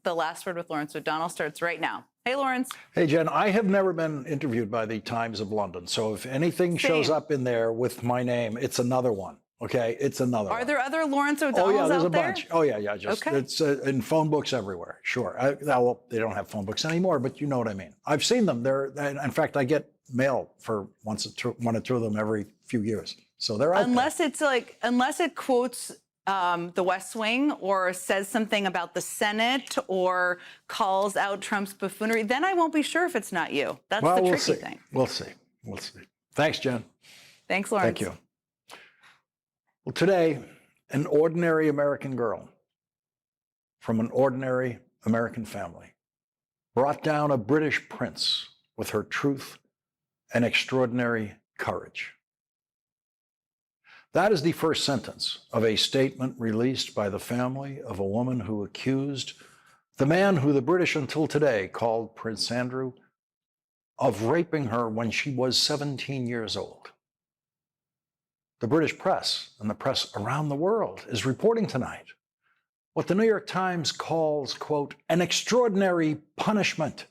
The Last Word with Lawrence O'Donnell starts right now. Hey, Lawrence. Hey, Jen. I have never been interviewed by the Times of London. So if anything shows up in there with my name, it's another one. Okay, it's another one. Are there other Lawrence O'Donnells out there? Oh, yeah, there's a there? bunch. Oh, yeah. Just okay. It's in phone books everywhere. Sure. Well, they don't have phone books anymore, but you know what I mean. I've seen them. In fact, I get mail for one or two of them every few years. So they're out there. Unless it quotes the West Wing or says something about the Senate or calls out Trump's buffoonery, then I won't be sure if it's not you. That's the tricky thing. We'll see. Thanks, Jen. Thanks, Lawrence. Thank you. Well, today, an ordinary American girl from an ordinary American family brought down a British prince with her truth and extraordinary courage. That is the first sentence of a statement released by the family of a woman who accused the man who the British until today called Prince Andrew of raping her when she was 17 years old. The British press and the press around the world is reporting tonight what the New York Times calls, quote, an extraordinary punishment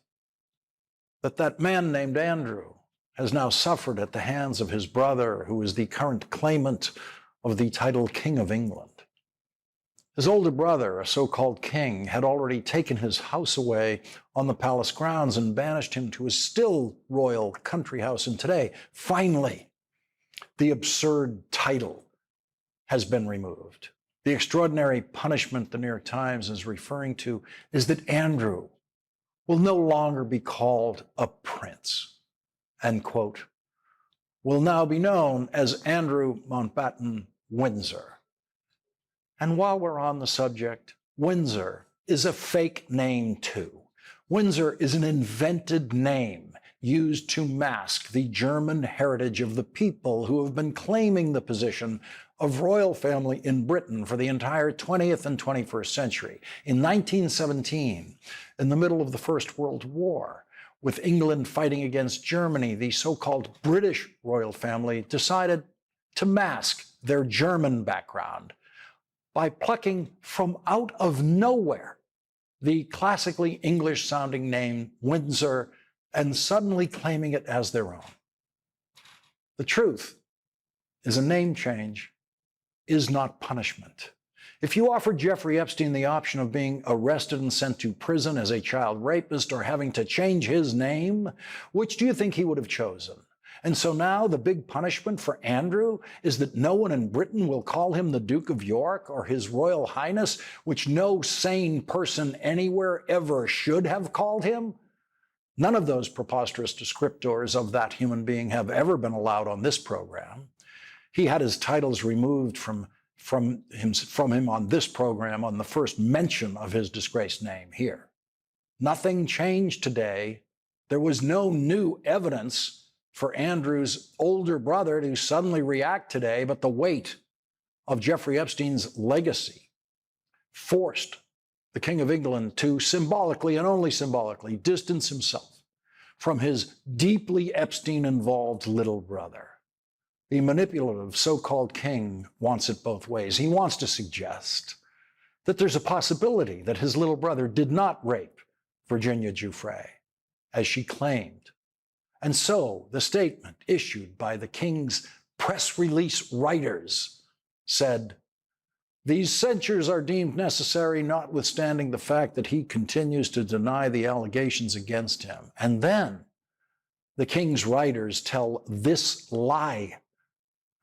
that man named Andrew has now suffered at the hands of his brother, who is the current claimant of the title King of England. His older brother, a so-called king, had already taken his house away on the palace grounds and banished him to his still royal country house. And today, finally, the absurd title has been removed. The extraordinary punishment the New York Times is referring to is that Andrew will no longer be called a prince, and, quote, will now be known as Andrew Mountbatten Windsor. And while we're on the subject, Windsor is a fake name too. Windsor is an invented name used to mask the German heritage of the people who have been claiming the position of royal family in Britain for the entire 20th and 21st century. In 1917, in the middle of the First World War, with England fighting against Germany, the so-called British royal family decided to mask their German background by plucking from out of nowhere the classically English-sounding name Windsor and suddenly claiming it as their own. The truth is a name change is not punishment. If you offered Jeffrey Epstein the option of being arrested and sent to prison as a child rapist or having to change his name, which do you think he would have chosen? And so now the big punishment for Andrew is that no one in Britain will call him the Duke of York or His Royal Highness, which no sane person anywhere ever should have called him? None of those preposterous descriptors of that human being have ever been allowed on this program. He had his titles removed from him on this program on the first mention of his disgraced name here. Nothing changed today. There was no new evidence for Andrew's older brother to suddenly react today, but the weight of Jeffrey Epstein's legacy forced the King of England to symbolically and only symbolically distance himself from his deeply Epstein-involved little brother. The manipulative so-called king wants it both ways. He wants to suggest that there's a possibility that his little brother did not rape Virginia Giuffre, as she claimed. And so the statement issued by the king's press release writers said, these censures are deemed necessary, notwithstanding the fact that he continues to deny the allegations against him. And then the king's writers tell this lie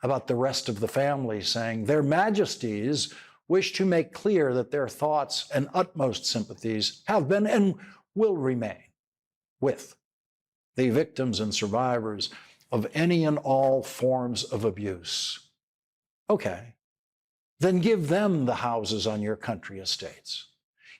about the rest of the family, saying, their majesties wish to make clear that their thoughts and utmost sympathies have been and will remain with the victims and survivors of any and all forms of abuse. Okay, then give them the houses on your country estates.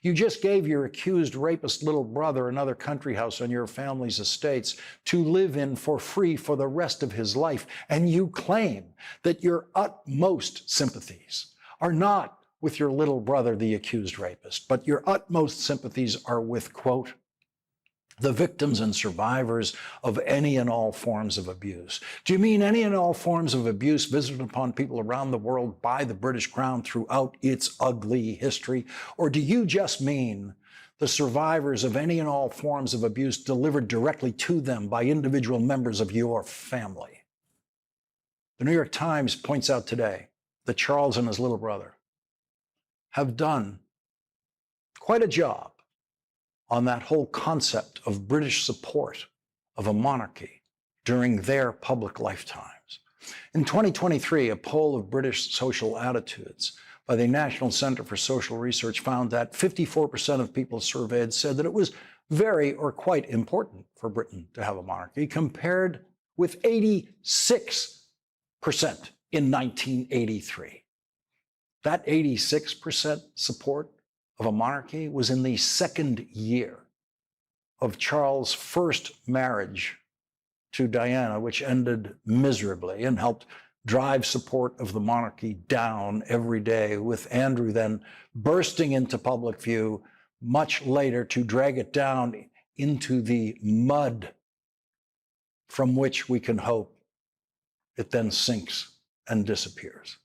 You just gave your accused rapist little brother another country house on your family's estates to live in for free for the rest of his life, and you claim that your utmost sympathies are not with your little brother, the accused rapist, but your utmost sympathies are with, quote, the victims and survivors of any and all forms of abuse. Do you mean any and all forms of abuse visited upon people around the world by the British Crown throughout its ugly history? Or do you just mean the survivors of any and all forms of abuse delivered directly to them by individual members of your family. The New York Times points out today that Charles and his little brother have done quite a job on that whole concept of British support of a monarchy during their public lifetimes. In 2023, a poll of British social attitudes by the National Center for Social Research found that 54% of people surveyed said that it was very or quite important for Britain to have a monarchy, compared with 86% in 1983. That 86% support of a monarchy was in the second year of Charles' first marriage to Diana, which ended miserably and helped drive support of the monarchy down every day, with Andrew then bursting into public view much later to drag it down into the mud from which we can hope it then sinks and disappears.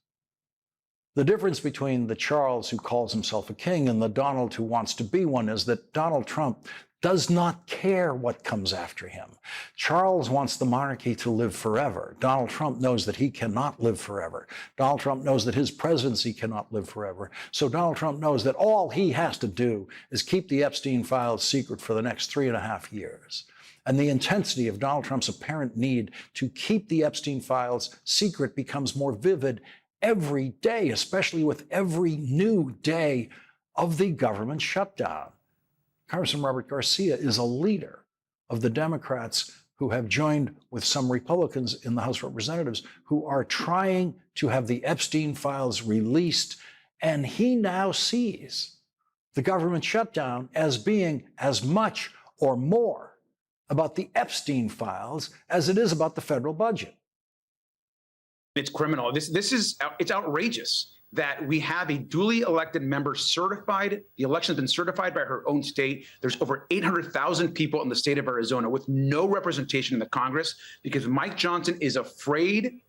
The difference between the Charles who calls himself a king and the Donald who wants to be one is that Donald Trump does not care what comes after him. Charles wants the monarchy to live forever. Donald Trump knows that he cannot live forever. Donald Trump knows that his presidency cannot live forever. So Donald Trump knows that all he has to do is keep the Epstein files secret for the next 3.5 years. And the intensity of Donald Trump's apparent need to keep the Epstein files secret becomes more vivid every day, especially with every new day of the government shutdown. Congressman Robert Garcia is a leader of the Democrats who have joined with some Republicans in the House of Representatives who are trying to have the Epstein files released. And he now sees the government shutdown as being as much or more about the Epstein files as it is about the federal budget. It's criminal. It's outrageous that we have a duly elected member certified. The election has been certified by her own state. There's over 800,000 people in the state of Arizona with no representation in the Congress because Mike Johnson is afraid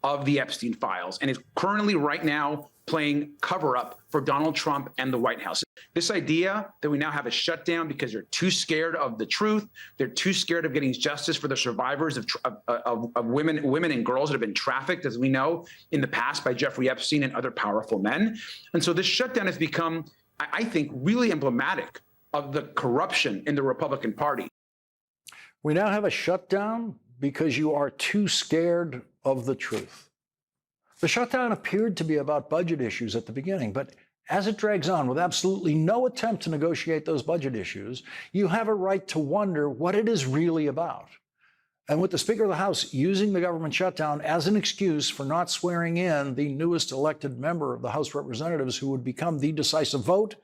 of the Epstein files and is currently right now playing cover up for Donald Trump and the White House. This idea that we now have a shutdown because they're too scared of the truth, they're too scared of getting justice for the survivors of women and girls that have been trafficked, as we know, in the past by Jeffrey Epstein and other powerful men. And so this shutdown has become, I think, really emblematic of the corruption in the Republican Party. We now have a shutdown because you are too scared of the truth. The shutdown appeared to be about budget issues at the beginning, but as it drags on with absolutely no attempt to negotiate those budget issues, you have a right to wonder what it is really about. And with the Speaker of the House using the government shutdown as an excuse for not swearing in the newest elected member of the House of Representatives who would become the decisive vote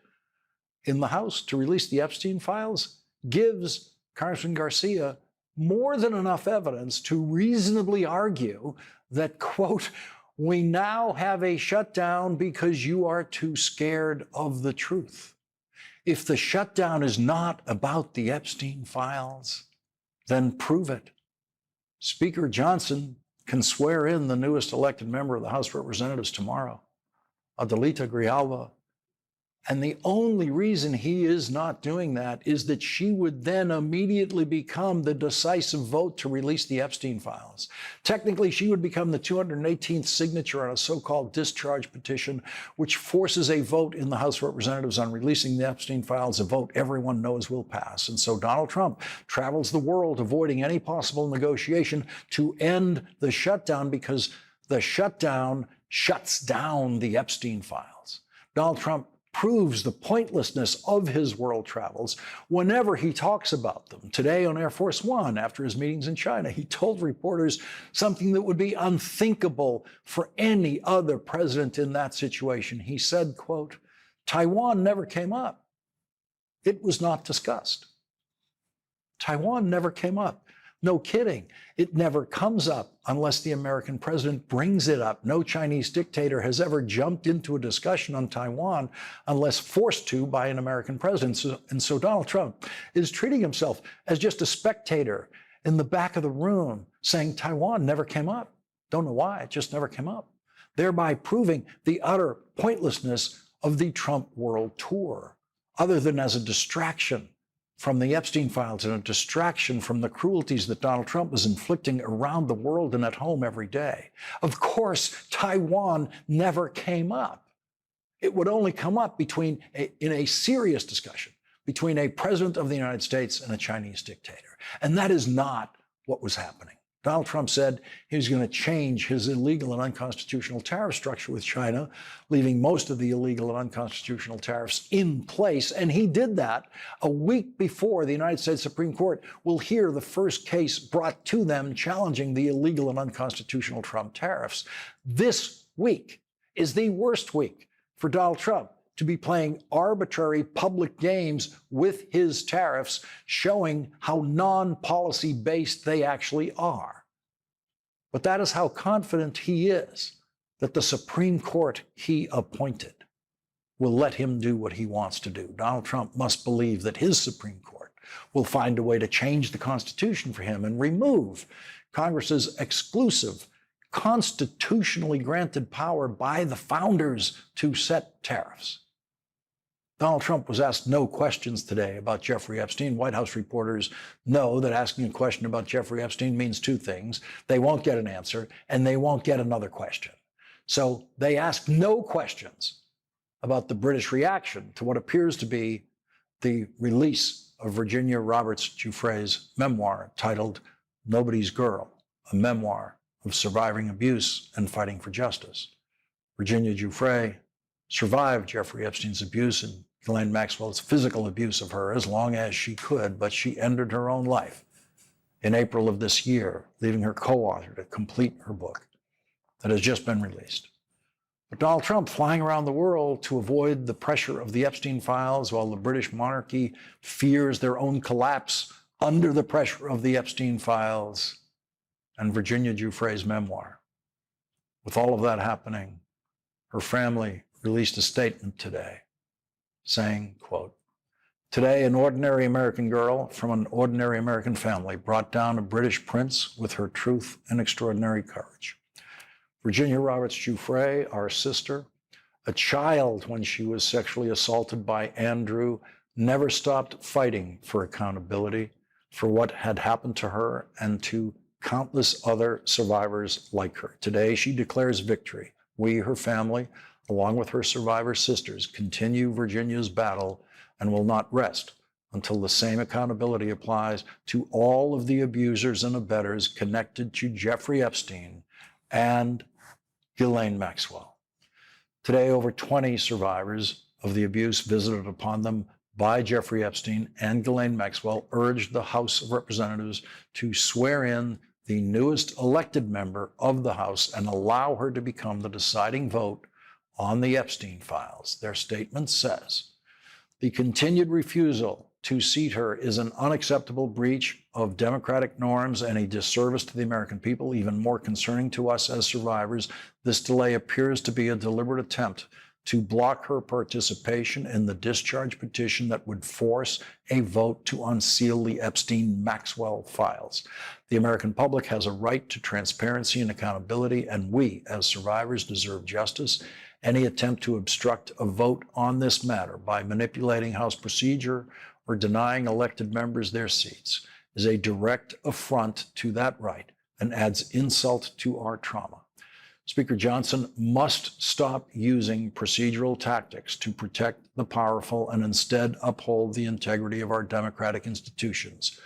in the House to release the Epstein files, gives Congressman Garcia more than enough evidence to reasonably argue that, quote, we now have a shutdown because you are too scared of the truth. If the shutdown is not about the Epstein files, then prove it. Speaker Johnson can swear in the newest elected member of the House of Representatives tomorrow, Adelita Grijalva. And the only reason he is not doing that is that she would then immediately become the decisive vote to release the Epstein files. Technically, she would become the 218th signature on a so-called discharge petition, which forces a vote in the House of Representatives on releasing the Epstein files, a vote everyone knows will pass. And so Donald Trump travels the world avoiding any possible negotiation to end the shutdown because the shutdown shuts down the Epstein files. Donald Trump proves the pointlessness of his world travels whenever he talks about them. Today on Air Force One, after his meetings in China, he told reporters something that would be unthinkable for any other president in that situation. He said, quote, Taiwan never came up. It was not discussed. Taiwan never came up. No kidding. It never comes up unless the American president brings it up. No Chinese dictator has ever jumped into a discussion on Taiwan unless forced to by an American president. And so Donald Trump is treating himself as just a spectator in the back of the room saying Taiwan never came up. Don't know why, it just never came up. Thereby proving the utter pointlessness of the Trump world tour. other than as a distraction from the Epstein files and a distraction from the cruelties that Donald Trump was inflicting around the world and at home every day. Of course, Taiwan never came up. It would only come up in a serious discussion between a president of the United States and a Chinese dictator. And that is not what was happening. Donald Trump said he was going to change his illegal and unconstitutional tariff structure with China, leaving most of the illegal and unconstitutional tariffs in place. And he did that a week before the United States Supreme Court will hear the first case brought to them challenging the illegal and unconstitutional Trump tariffs. This week is the worst week for Donald Trump to be playing arbitrary public games with his tariffs, showing how non-policy based they actually are. But that is how confident he is that the Supreme Court he appointed will let him do what he wants to do. Donald Trump must believe that his Supreme Court will find a way to change the Constitution for him and remove Congress's exclusive, constitutionally granted power by the founders to set tariffs. Donald Trump was asked no questions today about Jeffrey Epstein. White House reporters know that asking a question about Jeffrey Epstein means two things. They won't get an answer, and they won't get another question. So they asked no questions about the British reaction to what appears to be the release of Virginia Roberts Giuffre's memoir titled Nobody's Girl, a memoir of surviving abuse and fighting for justice. Virginia Giuffre survived Jeffrey Epstein's abuse and Ghislaine Maxwell's physical abuse of her as long as she could, but she ended her own life in April of this year, leaving her co-author to complete her book that has just been released. But Donald Trump flying around the world to avoid the pressure of the Epstein files while the British monarchy fears their own collapse under the pressure of the Epstein files and Virginia Giuffre's memoir. With all of that happening, her family released a statement today saying, quote, "Today, an ordinary American girl from an ordinary American family brought down a British prince with her truth and extraordinary courage. Virginia Roberts Giuffre, our sister, a child when she was sexually assaulted by Andrew, never stopped fighting for accountability for what had happened to her and to countless other survivors like her. Today, she declares victory. We, her family, along with her survivor sisters, continue Virginia's battle and will not rest until the same accountability applies to all of the abusers and abettors connected to Jeffrey Epstein and Ghislaine Maxwell." Today, over 20 survivors of the abuse visited upon them by Jeffrey Epstein and Ghislaine Maxwell urged the House of Representatives to swear in the newest elected member of the House and allow her to become the deciding vote on the Epstein files. Their statement says, "The continued refusal to seat her is an unacceptable breach of democratic norms and a disservice to the American people. Even more concerning to us as survivors, this delay appears to be a deliberate attempt to block her participation in the discharge petition that would force a vote to unseal the Epstein-Maxwell files. The American public has a right to transparency and accountability, and we, as survivors, deserve justice. Any attempt to obstruct a vote on this matter by manipulating House procedure or denying elected members their seats is a direct affront to that right and adds insult to our trauma. Speaker Johnson must stop using procedural tactics to protect the powerful and instead uphold the integrity of our democratic institutions.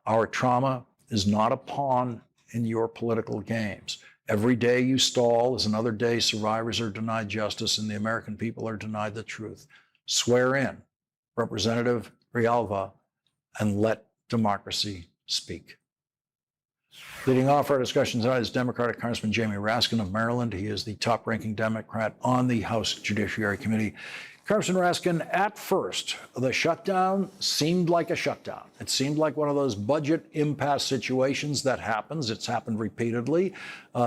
Our trauma is not a pawn in your political games. Every day you stall is another day survivors are denied justice and the American people are denied the truth. Swear in, Representative Grijalva, and let democracy speak." Leading off our discussion tonight is Democratic Congressman Jamie Raskin of Maryland. He is the top-ranking Democrat on the House Judiciary Committee. Congressman Raskin, at first, the shutdown seemed like a shutdown. It seemed like one of those budget impasse situations that happens. It's happened repeatedly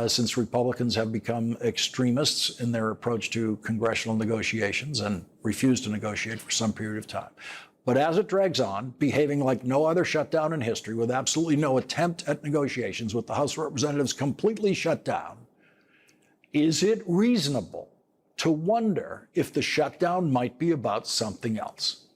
since Republicans have become extremists in their approach to congressional negotiations and refused to negotiate for some period of time. But as it drags on, behaving like no other shutdown in history, with absolutely no attempt at negotiations, with the House of Representatives completely shut down, is it reasonable to wonder if the shutdown might be about something else?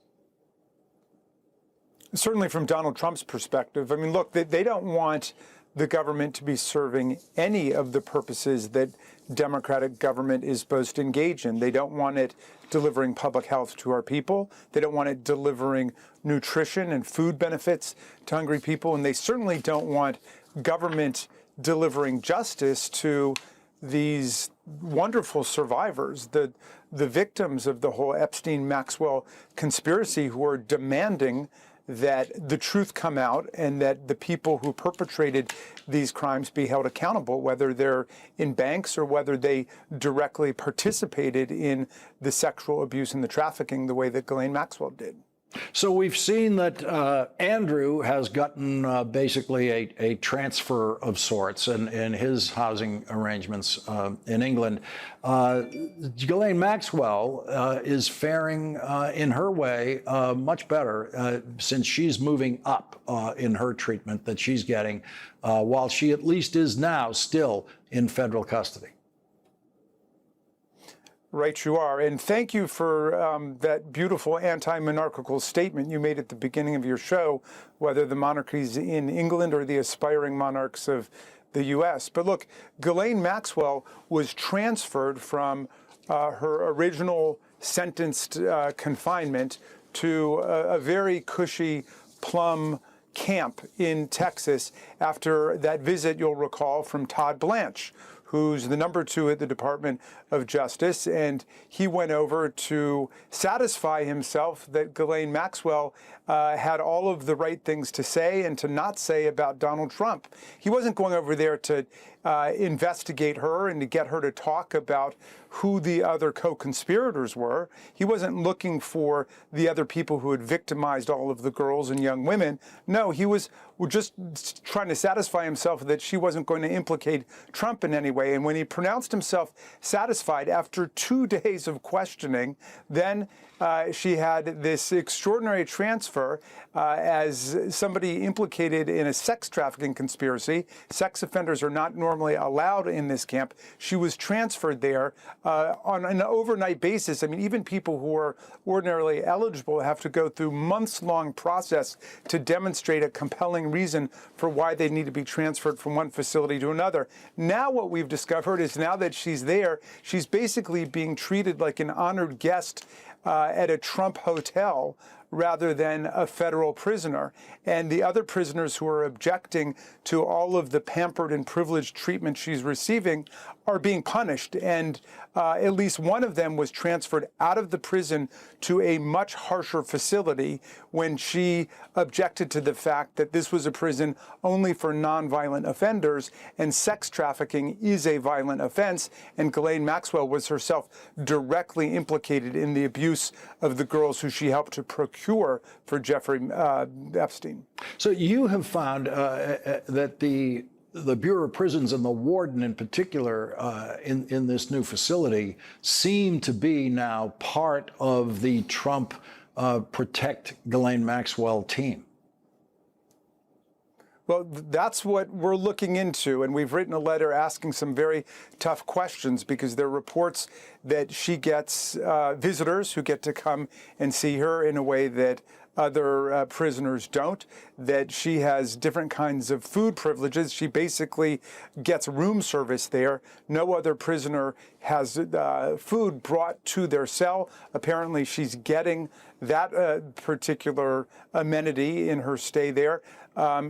certainly from Donald Trump's perspective. I mean, look, they don't want the government to be serving any of the purposes that democratic government is supposed to engage in. They don't want it delivering public health to our people. They don't want it delivering nutrition and food benefits to hungry people. And they certainly don't want government delivering justice to these wonderful survivors, the victims of the whole Epstein-Maxwell conspiracy, who are demanding that the truth come out and that the people who perpetrated these crimes be held accountable, whether they're in banks or whether they directly participated in the sexual abuse and the trafficking the way that Ghislaine Maxwell did. So we've seen that Andrew has gotten basically a transfer of sorts in his housing arrangements in England. Ghislaine Maxwell is faring in her way much better since she's moving up in her treatment that she's getting, while she at least is now still in federal custody. Right, you are. And thank you for that beautiful anti-monarchical statement you made at the beginning of your show, whether the monarchies in England or the aspiring monarchs of the U.S. But look, Ghislaine Maxwell was transferred from her original sentenced confinement to a very cushy Plum camp in Texas after that visit, you'll recall, from Todd Blanche, who's the number 2 at the Department of Justice. And he went over to satisfy himself that Ghislaine Maxwell had all of the right things to say and to not say about Donald Trump. He wasn't going over there to investigate her and to get her to talk about who the other co-conspirators were. He wasn't looking for the other people who had victimized all of the girls and young women. No, he was just trying to satisfy himself that she wasn't going to implicate Trump in any way. And when he pronounced himself satisfied after 2 days of questioning, then she had this extraordinary transfer as somebody implicated in a sex trafficking conspiracy. Sex offenders are not normally allowed in this camp. She was transferred there on an overnight basis. I mean, even people who are ordinarily eligible have to go through months-long process to demonstrate a compelling reason for why they need to be transferred from one facility to another. Now what we've discovered is now that she's there, she's basically being treated like an honored guest at a Trump hotel rather than a federal prisoner. And the other prisoners who are objecting to all of the pampered and privileged treatment she's receiving are being punished. And at least one of them was transferred out of the prison to a much harsher facility when she objected to the fact that this was a prison only for nonviolent offenders, and sex trafficking is a violent offense. And Ghislaine Maxwell was herself directly implicated in the abuse of the girls who she helped to procure for Jeffrey Epstein. So you have found that the Bureau of Prisons and the warden in particular in this new facility seem to be now part of the Trump Protect Ghislaine Maxwell team. Well, that's what we're looking into, and we've written a letter asking some very tough questions because there are reports that she gets visitors who get to come and see her in a way that other prisoners don't, that she has different kinds of food privileges. She basically gets room service there. No other prisoner has food brought to their cell. Apparently, she's getting that particular amenity in her stay there.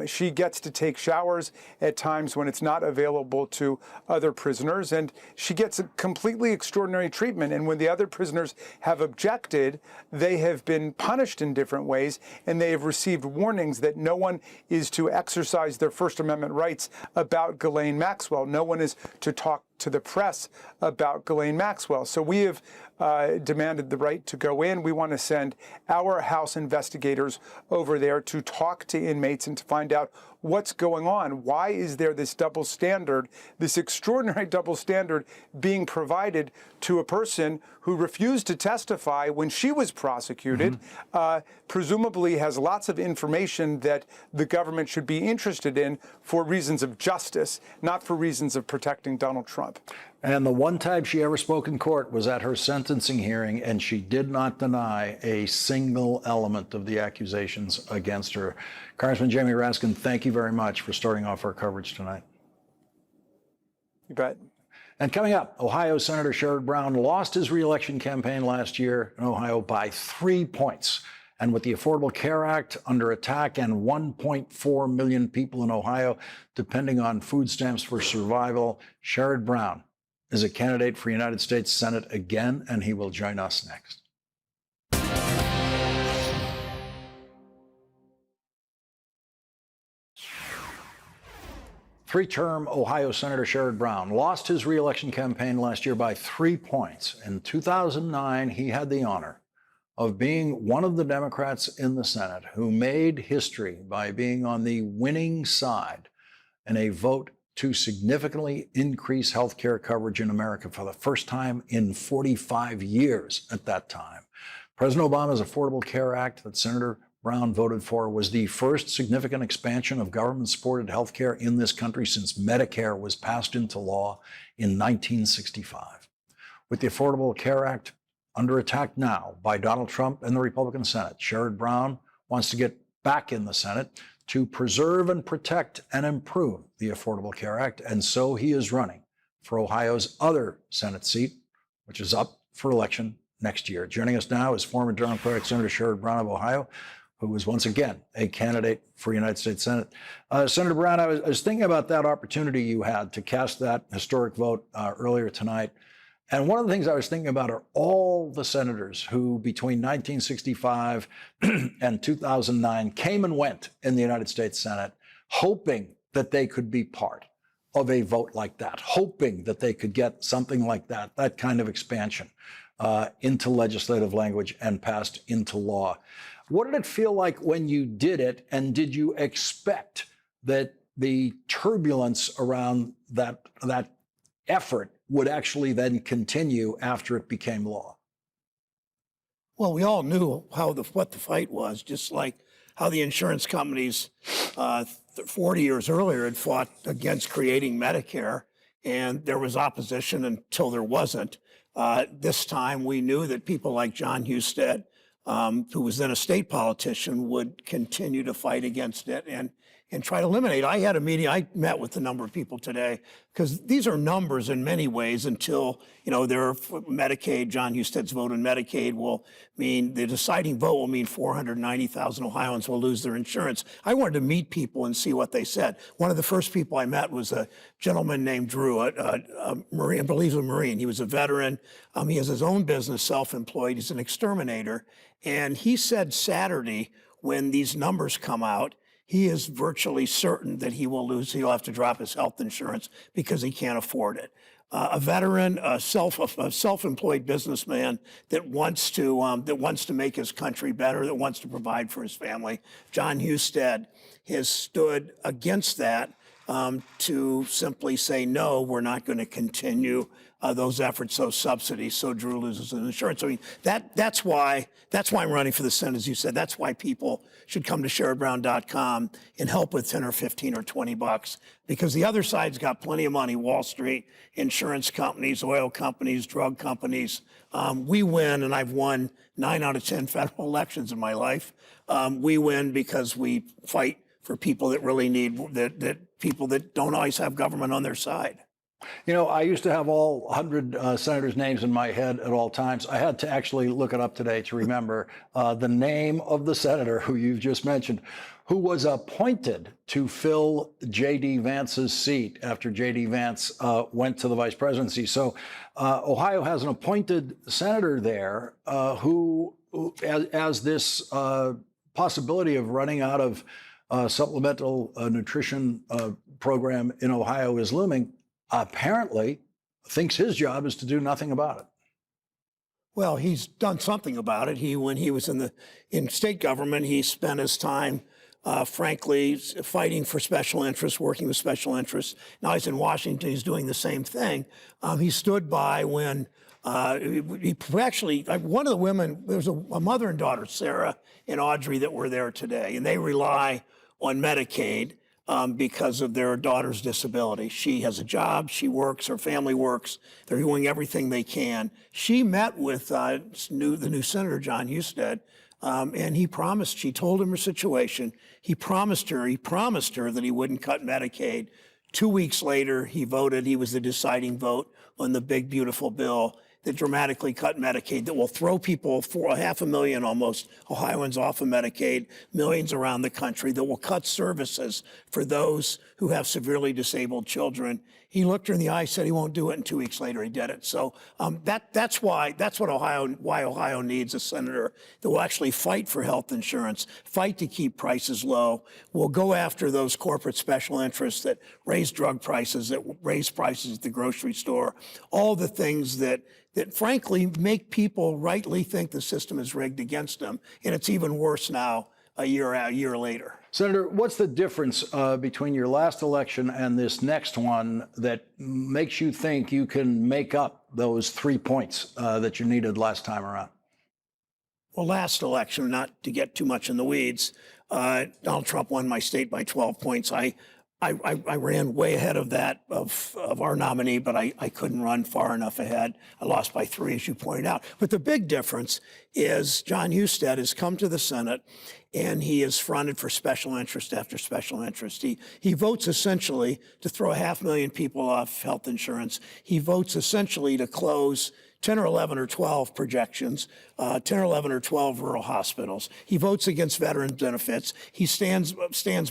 She gets to take showers at times when it's not available to other prisoners, and she gets a completely extraordinary treatment. And when the other prisoners have objected, they have been punished in different ways, and they have received warnings that no one is to exercise their First Amendment rights about Ghislaine Maxwell. No one is to talk to the press about Ghislaine Maxwell. So we have demanded the right to go in. We want to send our House investigators over there to talk to inmates and to find out what's going on. Why is there this double standard, this extraordinary double standard being provided to a person who refused to testify when she was prosecuted, presumably has lots of information that the government should be interested in for reasons of justice, not for reasons of protecting Donald Trump? And the one time she ever spoke in court was at her sentencing hearing, and she did not deny a single element of the accusations against her. Congressman Jamie Raskin, thank you very much for starting off our coverage tonight. You bet. And coming up, Ohio Senator Sherrod Brown lost his reelection campaign last year in Ohio by 3 points. And with the Affordable Care Act under attack and 1.4 million people in Ohio depending on food stamps for survival, Sherrod Brown is a candidate for United States Senate again, and he will join us next. Three-term Ohio Senator Sherrod Brown lost his reelection campaign last year by 3 points. In 2009, he had the honor of being one of the Democrats in the Senate who made history by being on the winning side in a vote to significantly increase health care coverage in America for the first time in 45 years at that time. President Obama's Affordable Care Act that Senator Brown voted for was the first significant expansion of government-supported health care in this country since Medicare was passed into law in 1965. With the Affordable Care Act under attack now by Donald Trump and the Republican Senate, Sherrod Brown wants to get back in the Senate to preserve and protect and improve the Affordable Care Act, and so he is running for Ohio's other Senate seat, which is up for election next year. Joining us now is former Democratic Senator Sherrod Brown of Ohio, who was once again a candidate for United States Senate. Senator Brown, I was thinking about that opportunity you had to cast that historic vote earlier tonight. And one of the things I was thinking about are all the senators who between 1965 and 2009 came and went in the United States Senate, hoping that they could be part of a vote like that, hoping that they could get something like that, that kind of expansion into legislative language and passed into law. What did it feel like when you did it? And did you expect that the turbulence around that effort would actually then continue after it became law? Well, we all knew what the fight was, just like how the insurance companies 40 years earlier had fought against creating Medicare, and there was opposition until there wasn't. This time we knew that people like John Husted, who was then a state politician, would continue to fight against it and try to eliminate. I had a meeting, I met with a number of people today, because these are numbers in many ways until, they're Medicaid, John Husted's vote on Medicaid will mean, the deciding vote will mean 490,000 Ohioans will lose their insurance. I wanted to meet people and see what they said. One of the first people I met was a gentleman named Drew, a Marine, I believe a Marine. He was a veteran. He has his own business, self-employed. He's an exterminator. And he said Saturday, when these numbers come out, he is virtually certain that he'll have to drop his health insurance because he can't afford it. A veteran, a self-employed businessman that wants to make his country better, that wants to provide for his family. John Husted has stood against that to simply say, no, we're not going to continue those efforts, those subsidies, so Drew loses his insurance. I mean, that's why I'm running for the Senate, as you said. That's why people should come to SherrodBrown.com and help with 10 or 15 or 20 bucks, because the other side's got plenty of money. Wall Street, insurance companies, oil companies, drug companies. We win, and I've won 9 out of 10 federal elections in my life. We win because we fight for people that really need, that people that don't always have government on their side. I used to have all 100 senators' names in my head at all times. I had to actually look it up today to remember the name of the senator who you've just mentioned, who was appointed to fill J.D. Vance's seat after J.D. Vance went to the vice presidency. So Ohio has an appointed senator there who, as this possibility of running out of supplemental nutrition program in Ohio is looming, apparently thinks his job is to do nothing about it. Well, he's done something about it. When he was in state government, he spent his time, frankly, fighting for special interests, working with special interests. Now he's in Washington. He's doing the same thing. He stood by when he actually, one of the women, there was a mother and daughter, Sarah and Audrey, that were there today, and they rely on Medicaid. because of their daughter's disability. She has a job, she works, her family works. They're doing everything they can. She met with the new Senator, John Husted, and she told him her situation. He promised her that he wouldn't cut Medicaid. 2 weeks later, he voted. He was the deciding vote on the big, beautiful bill that dramatically cut Medicaid, that will throw people, for 500,000 almost Ohioans off of Medicaid, millions around the country, that will cut services for those who have severely disabled children. He looked her in the eye, said he won't do it, and 2 weeks later he did it. So that's why Ohio needs a senator that will actually fight for health insurance, fight to keep prices low, will go after those corporate special interests that raise drug prices, that raise prices at the grocery store, all the things that frankly make people rightly think the system is rigged against them. And it's even worse now, a year later. Senator, what's the difference between your last election and this next one that makes you think you can make up those 3 points that you needed last time around? Well, last election, not to get too much in the weeds, Donald Trump won my state by 12 points. I ran way ahead of that, of our nominee, but I couldn't run far enough ahead. I lost by 3, as you pointed out. But the big difference is John Husted has come to the Senate, and he is fronted for special interest after special interest. He votes essentially to throw 500,000 people off health insurance. He votes essentially to close 10 or 11 or 12 projections, 10 or 11 or 12 rural hospitals. He votes against veterans benefits. He stands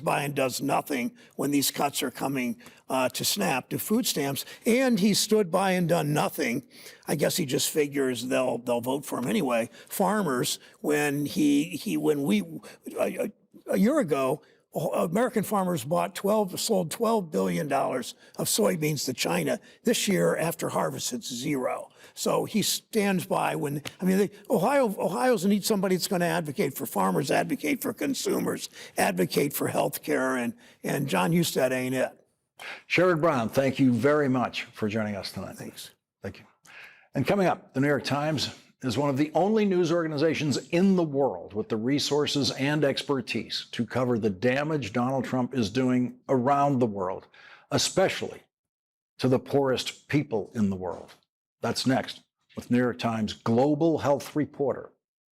by and does nothing when these cuts are coming to SNAP, to food stamps. And he stood by and done nothing. I guess he just figures they'll vote for him anyway. Farmers, a year ago, American farmers sold $12 billion of soybeans to China. This year, after harvest, it's zero. So he stands by Ohio's need somebody that's going to advocate for farmers, advocate for consumers, advocate for health care, and John Husted ain't it. Sherrod Brown, thank you very much for joining us tonight. Thanks. Thank you. And coming up, the New York Times is one of the only news organizations in the world with the resources and expertise to cover the damage Donald Trump is doing around the world, especially to the poorest people in the world. That's next with New York Times global health reporter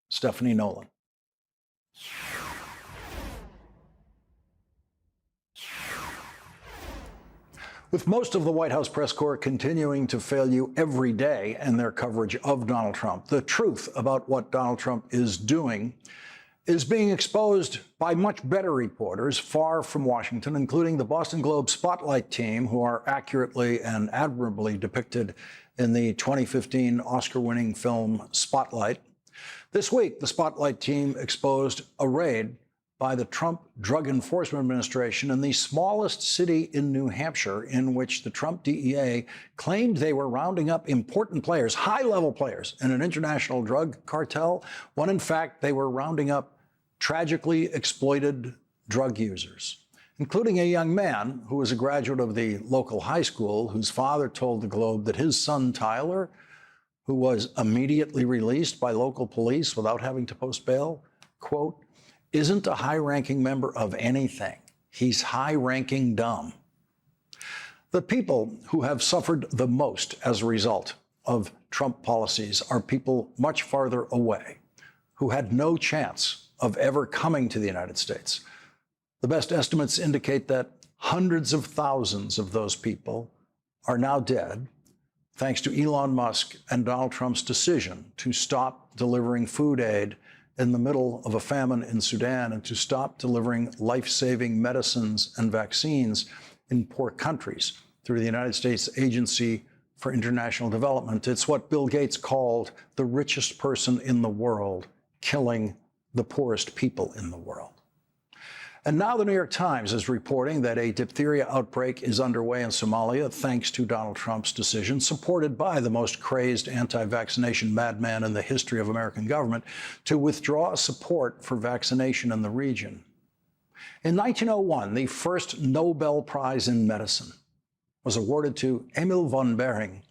Stephanie Nolan. With most of the White House press corps continuing to fail you every day in their coverage of Donald Trump, the truth about what Donald Trump is doing is being exposed by much better reporters far from Washington, including the Boston Globe Spotlight team, who are accurately and admirably depicted in the 2015 Oscar-winning film Spotlight. This week, the Spotlight team exposed a raid by the Trump Drug Enforcement Administration in the smallest city in New Hampshire, in which the Trump DEA claimed they were rounding up important players, high-level players in an international drug cartel, when in fact they were rounding up tragically exploited drug users, including a young man who was a graduate of the local high school, whose father told the Globe that his son, Tyler, who was immediately released by local police without having to post bail, quote, isn't a high-ranking member of anything. He's high-ranking dumb. The people who have suffered the most as a result of Trump policies are people much farther away, who had no chance of ever coming to the United States. The best estimates indicate that hundreds of thousands of those people are now dead, thanks to Elon Musk and Donald Trump's decision to stop delivering food aid in the middle of a famine in Sudan and to stop delivering life-saving medicines and vaccines in poor countries through the United States Agency for International Development. It's what Bill Gates called the richest person in the world, killing the poorest people in the world. And now the New York Times is reporting that a diphtheria outbreak is underway in Somalia thanks to Donald Trump's decision, supported by the most crazed anti-vaccination madman in the history of American government, to withdraw support for vaccination in the region. In 1901, the first Nobel Prize in Medicine was awarded to Emil von Behring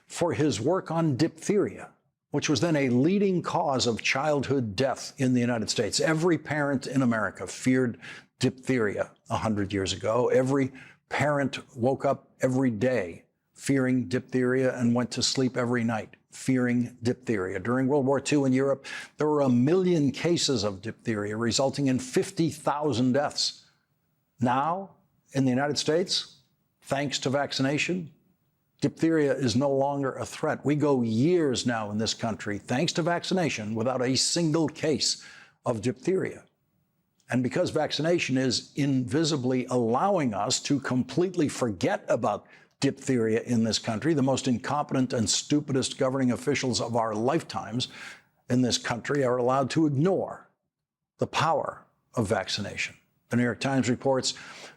for his work on diphtheria, which was then a leading cause of childhood death in the United States. Every parent in America feared diphtheria 100 years ago. Every parent woke up every day fearing diphtheria and went to sleep every night fearing diphtheria. During World War II in Europe, there were 1 million cases of diphtheria, resulting in 50,000 deaths. Now, in the United States, thanks to vaccination, diphtheria is no longer a threat. We go years now in this country, thanks to vaccination, without a single case of diphtheria. And because vaccination is invisibly allowing us to completely forget about diphtheria in this country, the most incompetent and stupidest governing officials of our lifetimes in this country are allowed to ignore the power of vaccination. The New York Times reports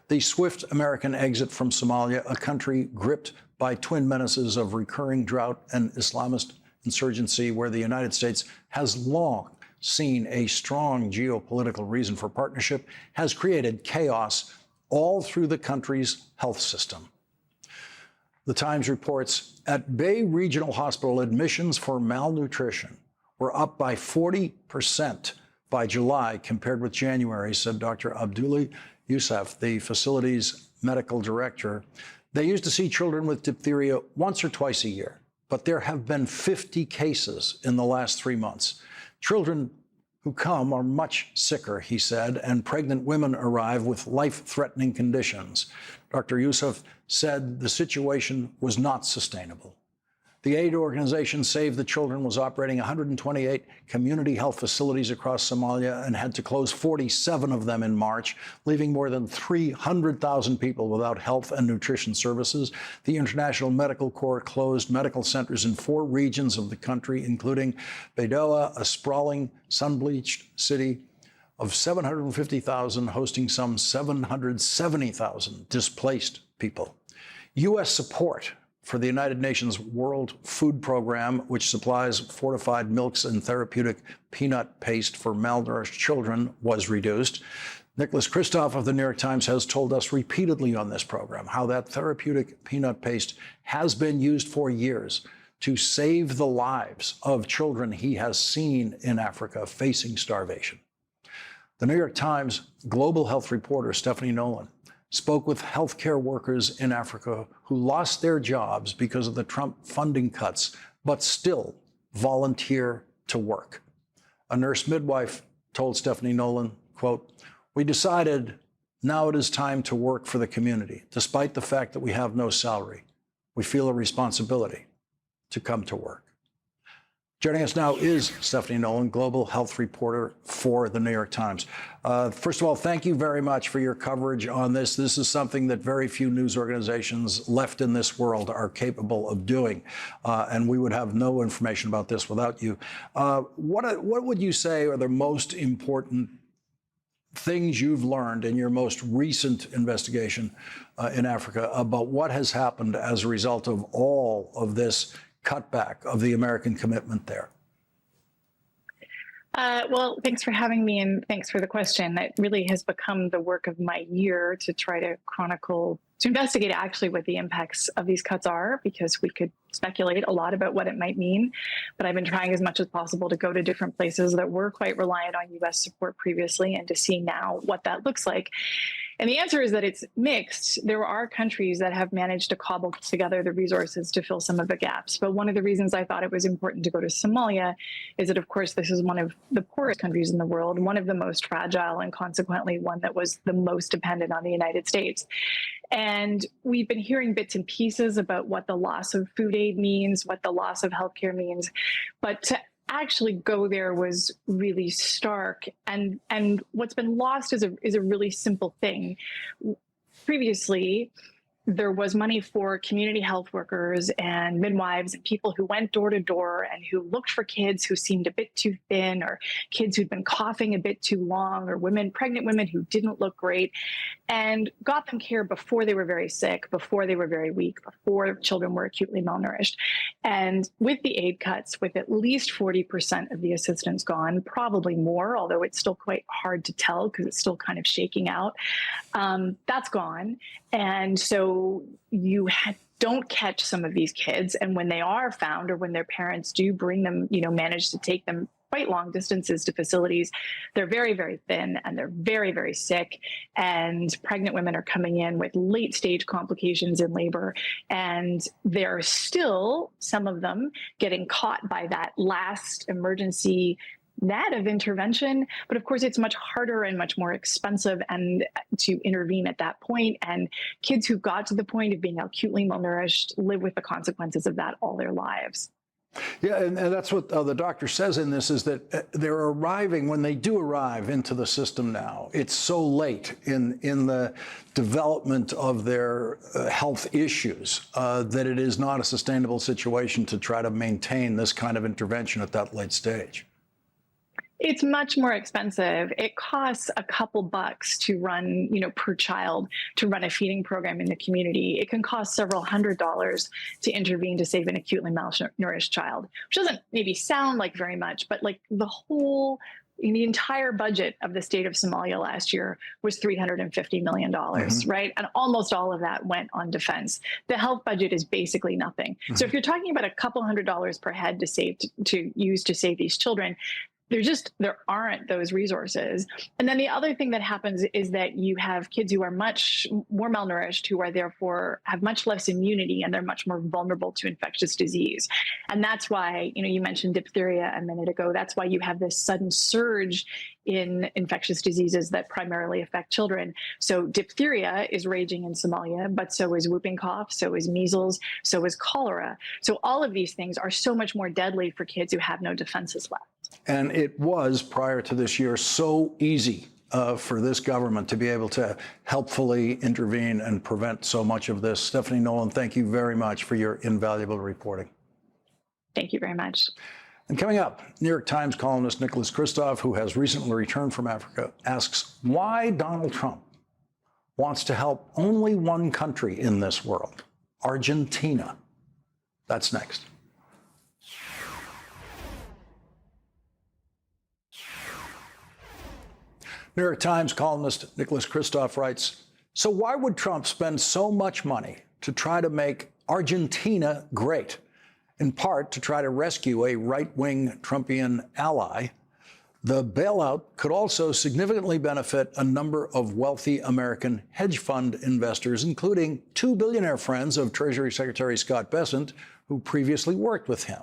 the swift American exit from Somalia, a country gripped by twin menaces of recurring drought and Islamist insurgency, where the United States has long seen a strong geopolitical reason for partnership, has created chaos all through the country's health system. The Times reports at Bay Regional Hospital, admissions for malnutrition were up by 40% by July compared with January, said Dr. Abdullah Youssef, the facility's medical director. They used to see children with diphtheria once or twice a year, but there have been 50 cases in the last 3 months. Children who come are much sicker, he said, and pregnant women arrive with life-threatening conditions. Dr. Youssef said the situation was not sustainable. The aid organization Save the Children was operating 128 community health facilities across Somalia and had to close 47 of them in March, leaving more than 300,000 people without health and nutrition services. The International Medical Corps closed medical centers in 4 regions of the country, including Baidoa, a sprawling, sun-bleached city of 750,000, hosting some 770,000 displaced people. U.S. support for the United Nations World Food Program, which supplies fortified milks and therapeutic peanut paste for malnourished children, was reduced. Nicholas Kristof of the New York Times has told us repeatedly on this program how that therapeutic peanut paste has been used for years to save the lives of children he has seen in Africa facing starvation. The New York Times global health reporter Stephanie Nolan spoke with healthcare workers in Africa who lost their jobs because of the Trump funding cuts, but still volunteer to work. A nurse midwife told Stephanie Nolan, quote, "We decided now it is time to work for the community. Despite the fact that we have no salary, we feel a responsibility to come to work." Joining us now is Stephanie Nolan, global health reporter for the New York Times. First of all, thank you very much for your coverage on this. This is something that very few news organizations left in this world are capable of doing, and we would have no information about this without you. What would you say are the most important things you've learned in your most recent investigation in Africa about what has happened as a result of all of this cutback of the American commitment there? Well, thanks for having me, and thanks for the question. That really has become the work of my year to try to investigate actually what the impacts of these cuts are, because we could speculate a lot about what it might mean. But I've been trying as much as possible to go to different places that were quite reliant on U.S. support previously and to see now what that looks like. And the answer is that it's mixed. There are countries that have managed to cobble together the resources to fill some of the gaps. But one of the reasons I thought it was important to go to Somalia is that, of course, this is one of the poorest countries in the world, one of the most fragile, and consequently one that was the most dependent on the United States. And we've been hearing bits and pieces about what the loss of food aid means, what the loss of healthcare means. But to actually go there was really stark. And what's been lost is a really simple thing. Previously, there was money for community health workers and midwives and people who went door to door and who looked for kids who seemed a bit too thin, or kids who'd been coughing a bit too long, or pregnant women who didn't look great, and got them care before they were very sick, before they were very weak, before children were acutely malnourished. And with the aid cuts, with at least 40% of the assistance gone, probably more, although it's still quite hard to tell because it's still kind of shaking out, that's gone. And so so you don't catch some of these kids. And when they are found, or when their parents do bring them, manage to take them quite long distances to facilities, they're very, very thin and they're very, very sick. And pregnant women are coming in with late stage complications in labor. And there are still some of them getting caught by that last emergency net of intervention. But of course, it's much harder and much more expensive and to intervene at that point. And kids who got to the point of being acutely malnourished live with the consequences of that all their lives. Yeah, and that's what the doctor says in this, is that they're arriving, when they do arrive into the system now, it's so late in the development of their health issues that it is not a sustainable situation to try to maintain this kind of intervention at that late stage. It's much more expensive. It costs a couple bucks to run, per child, to run a feeding program in the community. It can cost several $100s to intervene to save an acutely malnourished child, which doesn't maybe sound like very much, but like the entire budget of the state of Somalia last year was $350 million, right? And almost all of that went on defense. The health budget is basically nothing. So if you're talking about a couple $100s per head to use to save these children, there aren't those resources. And then the other thing that happens is that you have kids who are much more malnourished, who are therefore have much less immunity, and they're much more vulnerable to infectious disease. And that's why, you mentioned diphtheria a minute ago. That's why you have this sudden surge in infectious diseases that primarily affect children. So diphtheria is raging in Somalia, but so is whooping cough, so is measles, so is cholera. So all of these things are so much more deadly for kids who have no defenses left. And it was, prior to this year, so easy for this government to be able to helpfully intervene and prevent so much of this. Stephanie Nolan, thank you very much for your invaluable reporting. Thank you very much. And coming up, New York Times columnist Nicholas Kristof, who has recently returned from Africa, asks why Donald Trump wants to help only one country in this world, Argentina. That's next. New York Times columnist Nicholas Kristof writes, so why would Trump spend so much money to try to make Argentina great? In part to try to rescue a right-wing Trumpian ally. The bailout could also significantly benefit a number of wealthy American hedge fund investors, including two billionaire friends of Treasury Secretary Scott Bessent, who previously worked with him.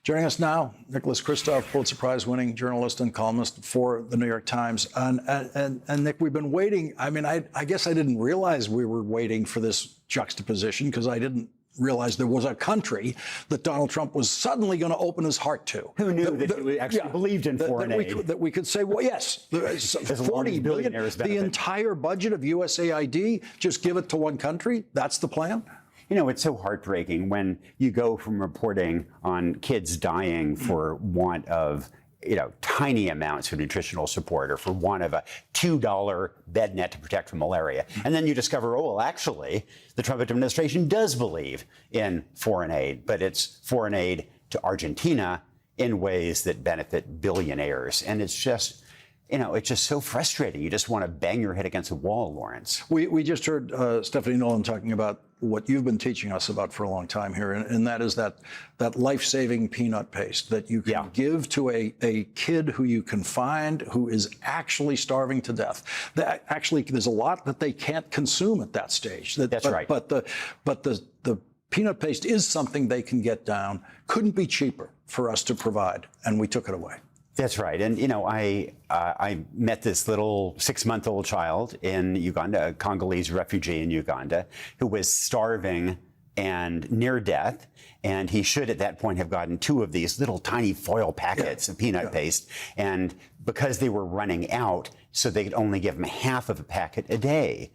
Joining us now, Nicholas Kristof, Pulitzer Prize-winning journalist and columnist for the New York Times. And Nick, we've been waiting. I mean, I guess I didn't realize we were waiting for this juxtaposition, because I didn't realize there was a country that Donald Trump was suddenly going to open his heart to. Who knew that he actually believed in foreign aid? That we could say, well, yes, 40 billion, the entire budget of USAID, just give it to one country. That's the plan. It's so heartbreaking when you go from reporting on kids dying for want of, tiny amounts of nutritional support, or for want of a $2 bed net to protect from malaria. And then you discover, actually, the Trump administration does believe in foreign aid, but it's foreign aid to Argentina in ways that benefit billionaires. And it's just, it's just so frustrating. You just want to bang your head against a wall, Lawrence. We just heard Stephanie Nolan talking about what you've been teaching us about for a long time here, and that is that life-saving peanut paste that you can give to a kid who you can find who is actually starving to death. Actually, there's a lot that they can't consume at that stage. That's right. But the peanut paste is something they can get down. Couldn't be cheaper for us to provide, and we took it away. That's right. And, I met this little 6-month-old child in Uganda, a Congolese refugee in Uganda, who was starving and near death. And he should at that point have gotten 2 of these little tiny foil packets of peanut paste. And because they were running out, so they could only give him half of a packet a day.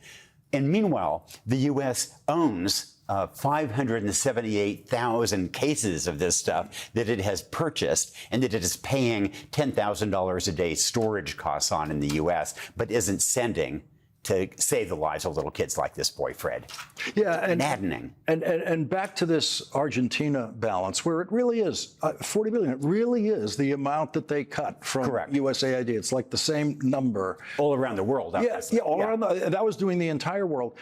And meanwhile, the U.S. owns 578,000 cases of this stuff that it has purchased, and that it is paying $10,000 a day storage costs on in the U.S., but isn't sending to save the lives of little kids like this boy, Fred. Yeah, and maddening. And back to this Argentina balance, where it really is 40 billion. It really is the amount that they cut from USAID. It's like the same number all around the world. Yeah, all around. That was doing the entire world.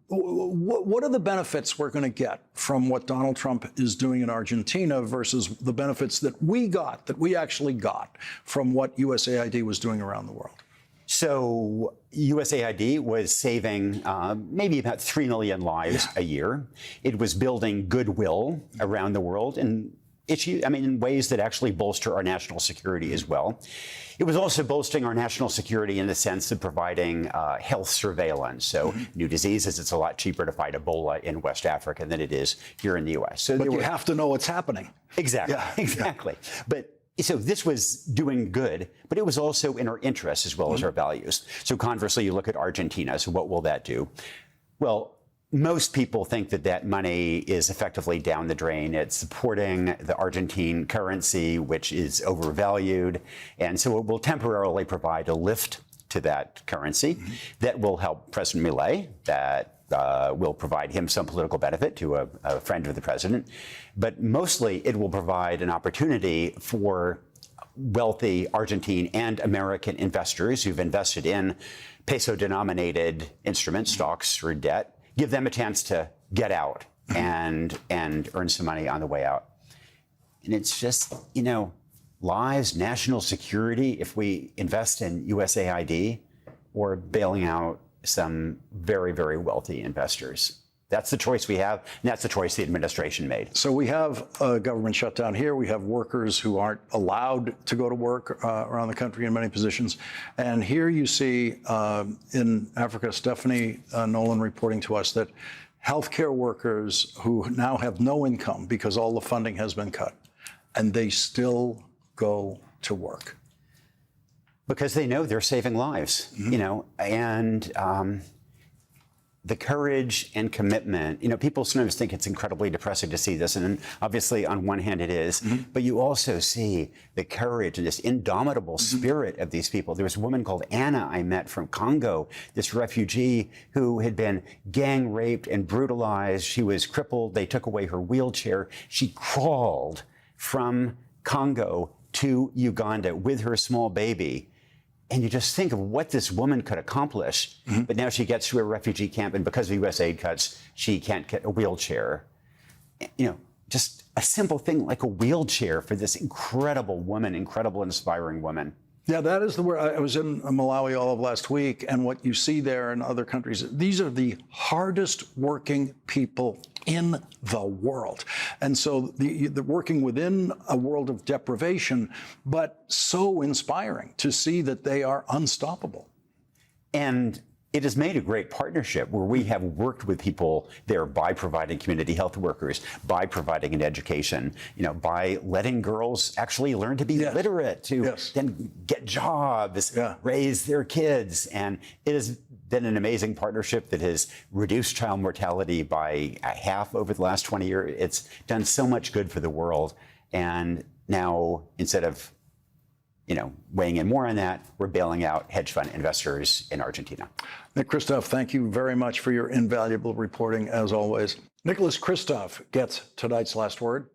what are the benefits we're going to get from what Donald Trump is doing in Argentina versus the benefits that we actually got from what USAID was doing around the world? So USAID was saving maybe about 3 million lives a year. It was building goodwill around the world in ways that actually bolster our national security as well. It was also bolstering our national security in the sense of providing health surveillance. So new diseases, it's a lot cheaper to fight Ebola in West Africa than it is here in the U.S. So but you have to know what's happening. Exactly, exactly. But so this was doing good, but it was also in our interests as well as our values. So conversely, you look at Argentina. So what will that do? Well, most people think that that money is effectively down the drain. It's supporting the Argentine currency, which is overvalued. And so it will temporarily provide a lift to that currency that will help President Milei, that will provide him some political benefit to a friend of the president. But mostly it will provide an opportunity for wealthy Argentine and American investors who've invested in peso-denominated instruments, stocks or debt, give them a chance to get out and earn some money on the way out. And it's just, lives, national security, if we invest in USAID or bailing out some very, very wealthy investors. That's the choice we have, and that's the choice the administration made. So we have a government shutdown here. We have workers who aren't allowed to go to work around the country in many positions. And here you see in Africa, Stephanie Nolan reporting to us that healthcare workers who now have no income because all the funding has been cut, and they still go to work. Because they know they're saving lives, and the courage and commitment. People sometimes think it's incredibly depressing to see this, and obviously on one hand it is, but you also see the courage and this indomitable spirit of these people. There was a woman called Anna I met from Congo, this refugee who had been gang raped and brutalized. She was crippled. They took away her wheelchair. She crawled from Congo to Uganda with her small baby. And you just think of what this woman could accomplish, but now she gets to a refugee camp, and because of USAID cuts, she can't get a wheelchair. Just a simple thing like a wheelchair for this incredible woman, incredible, inspiring woman. Yeah, that is the word. I was in Malawi all of last week, and what you see there in other countries, these are the hardest working people in the world. And so the working within a world of deprivation, but so inspiring to see that they are unstoppable. And it has made a great partnership where we have worked with people there by providing community health workers, by providing an education, by letting girls actually learn to be literate, to then get jobs, raise their kids. And it has been an amazing partnership that has reduced child mortality by half over the last 20 years. It's done so much good for the world. And now, instead of weighing in more on that, we're bailing out hedge fund investors in Argentina. Nick Kristof, thank you very much for your invaluable reporting, as always. Nicholas Kristof gets tonight's last word.